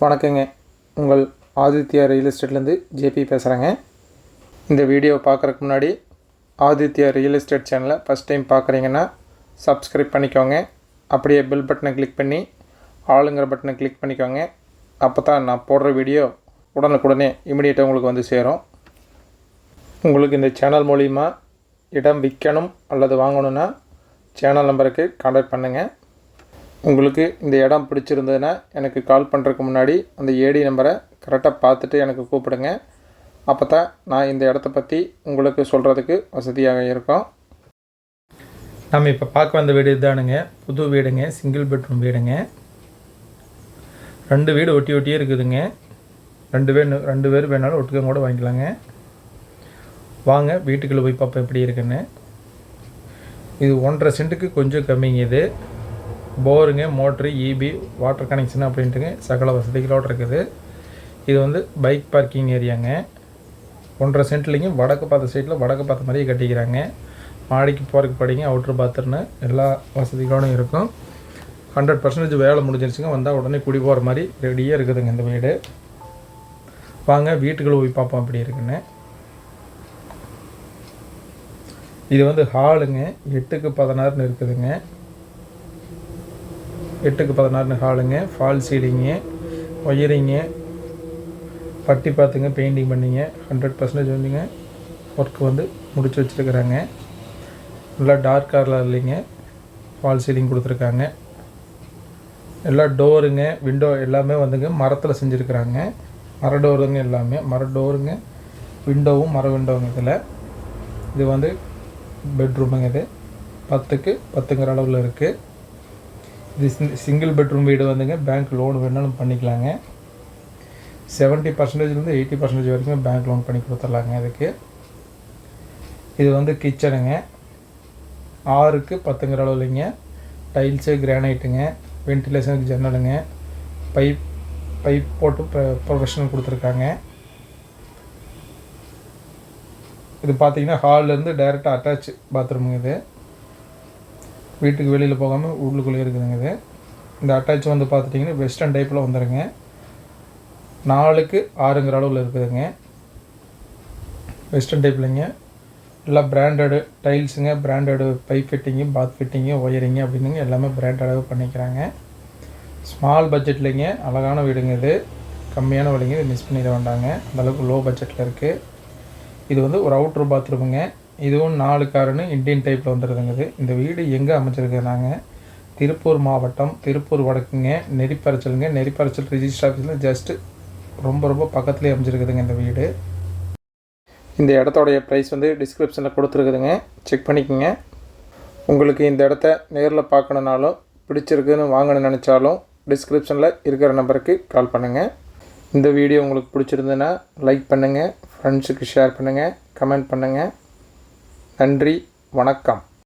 வணக்கங்க. உங்கள் Aditya real எஸ்டேட்லேருந்து JP பேசுகிறேங்க. இந்த வீடியோ பார்க்குறதுக்கு முன்னாடி ஆதித்யா ரியல் எஸ்டேட் சேனலை ஃபஸ்ட் டைம் பார்க்குறீங்கன்னா சப்ஸ்கிரைப் பண்ணிக்கோங்க. அப்படியே பெல் பட்டனை கிளிக் பண்ணி ஆளுங்கிற பட்டனை கிளிக் பண்ணிக்கோங்க. அப்போ தான் நான் போடுற வீடியோ உடனுக்குடனே இமிடியேட்டாக உங்களுக்கு வந்து சேரும். உங்களுக்கு இந்த சேனல் மூலிமா இடம் விற்கணும் அல்லது வாங்கணுன்னா சேனல் நம்பருக்கு கான்டாக்ட் பண்ணுங்கள். உங்களுக்கு இந்த இடம் பிடிச்சிருந்ததுன்னா எனக்கு கால் பண்ணுறதுக்கு முன்னாடி அந்த ஏடி நம்பரை கரெக்டாக பார்த்துட்டு எனக்கு கூப்பிடுங்க. அப்போ தான் நான் இந்த இடத்த பற்றி உங்களுக்கு சொல்கிறதுக்கு வசதியாக இருக்கும். நம்ம இப்போ பார்க்க வந்த வீடு இதுதானுங்க. புது வீடுங்க, சிங்கிள் பெட்ரூம் வீடுங்க. 2 வீடு ஒட்டியே இருக்குதுங்க. 2 பேர் வேணாலும் ஒட்டுக்க கூட வாங்கிக்கலாங்க. வாங்க வீட்டுக்குள்ளே போய் பார்ப்போம் எப்படி இருக்குன்னு. இது 1.5 சென்ட்டுக்கு கொஞ்சம் கம்மிங்க. இது போருங்க, மோட்ரு, இபி, வாட்டர் கனெக்ஷன் அப்படின்ட்டுங்க சகல வசதிகளோடு இருக்குது. இது வந்து பைக் பார்க்கிங் ஏரியாங்க. 1.5 சென்ட்லேங்க வடக்கு பார்த்த சைட்டில் வடக்கு பார்த்த மாதிரியே கட்டிக்கிறாங்க. மாடிக்கு போகிறதுக்கு படிங்க, அவுட்ரு பாத்ரூம்னு எல்லா வசதிகளோடும் இருக்கும். 100% வேலை முடிஞ்சிருச்சுங்க. வந்தால் உடனே குடி போகிற மாதிரி ரெடியாக இருக்குதுங்க இந்த வீடு. வாங்க வீட்டுக்குள்ளே போய் பார்ப்போம் எப்படி இருக்குன்னு. இது வந்து ஹாலுங்க. 8க்கு 16 இருக்குதுங்க. 8க்கு 16 ஹாலுங்க. ஃபால் சீலிங்கு, ஒயரிங்கு, பட்டி பார்த்துங்க, பெயிண்டிங் பண்ணிங்க. 100% வந்துங்க ஒர்க்கு வந்து முடிச்சு வச்சுருக்குறாங்க. நல்லா டார்க் கலரில் இல்லைங்க. ஃபால் சீலிங் கொடுத்துருக்காங்க. எல்லா டோருங்க, விண்டோ எல்லாமே வந்துங்க மரத்தில் செஞ்சுருக்குறாங்க. மர டோருங்க, எல்லாமே மர டோருங்க, விண்டோவும் மர விண்டோங்க. இது வந்து பெட்ரூமுங்க. இது 10க்கு 10ங்கிற அளவில் இருக்குது. இது சிங்கிள் பெட்ரூம் வீடு வந்துங்க. பேங்க் லோன் வேணாலும் பண்ணிக்கலாங்க. 70%லேருந்து 80% வரைக்கும் பேங்க் லோன் பண்ணி கொடுத்துர்லாங்க இதுக்கு. இது வந்து கிச்சனுங்க. 6க்கு 10ங்கிற அளவுலைங்க. டைல்ஸு, கிரானைட்டுங்க, வென்டிலேஷனுக்கு ஜன்னலுங்க, பைப் போட்டு ப்ரொஃபஷனல் கொடுத்துருக்காங்க. இது பார்த்திங்கன்னா ஹால்லேருந்து டைரெக்டாக அட்டாச் பாத்ரூமுங்க. இது வீட்டுக்கு வெளியில் போகாமல் உள்ளுக்குள்ளே இருக்குதுங்க. இது இந்த அட்டாச் வந்து பார்த்துட்டிங்கன்னா வெஸ்டர்ன் டைப்பில் வந்துடுங்க. 4க்கு 6ங்கிற அளவில் இருக்குதுங்க. வெஸ்டர்ன் டைப்லைங்க. எல்லாம் பிராண்டடு டைல்ஸுங்க, பிராண்டடு பைப் ஃபிட்டிங்கு, பாத் ஃபிட்டிங்கு, ஒயரிங்கு அப்படின்னுங்க எல்லாமே பிராண்டடாகவே பண்ணிக்கிறாங்க. ஸ்மால் பட்ஜெட்லைங்க அழகான வீடுங்க. இது கம்மியான விலைங்க. இது மிஸ் பண்ணிட வேண்டாங்க. அந்தளவுக்கு லோ பட்ஜெட்டில் இருக்குது. இது வந்து ஒரு அவுட்ரு பாத்ரூமுங்க. இதுவும் 4 காருன்னு இண்டியன் டைப்பில் வந்துடுதுங்க. இந்த வீடு எங்கே அமைச்சிருக்குறாங்க? திருப்பூர் மாவட்டம், திருப்பூர் வடக்குங்க, நெறிப்பறைச்சலுங்க. நெறிப்பறைச்சல் ரிஜிஸ்டர் ஆஃபீஸில் ஜஸ்ட்டு ரொம்ப பக்கத்துலேயே அமைச்சிருக்குதுங்க இந்த வீடு. இந்த இடத்தோடைய ப்ரைஸ் வந்து டிஸ்கிரிப்ஷனில் கொடுத்துருக்குதுங்க. செக் பண்ணிக்கோங்க. உங்களுக்கு இந்த இடத்த நேரில் பார்க்கணுன்னாலும் பிடிச்சிருக்குன்னு வாங்கணும்னு நினச்சாலும் டிஸ்கிரிப்ஷனில் இருக்கிற நம்பருக்கு கால் பண்ணுங்கள். இந்த வீடியோ உங்களுக்கு பிடிச்சிருந்துன்னா லைக் பண்ணுங்கள், ஃப்ரெண்ட்ஸுக்கு ஷேர் பண்ணுங்கள், கமெண்ட் பண்ணுங்கள். நன்றி, வணக்கம்.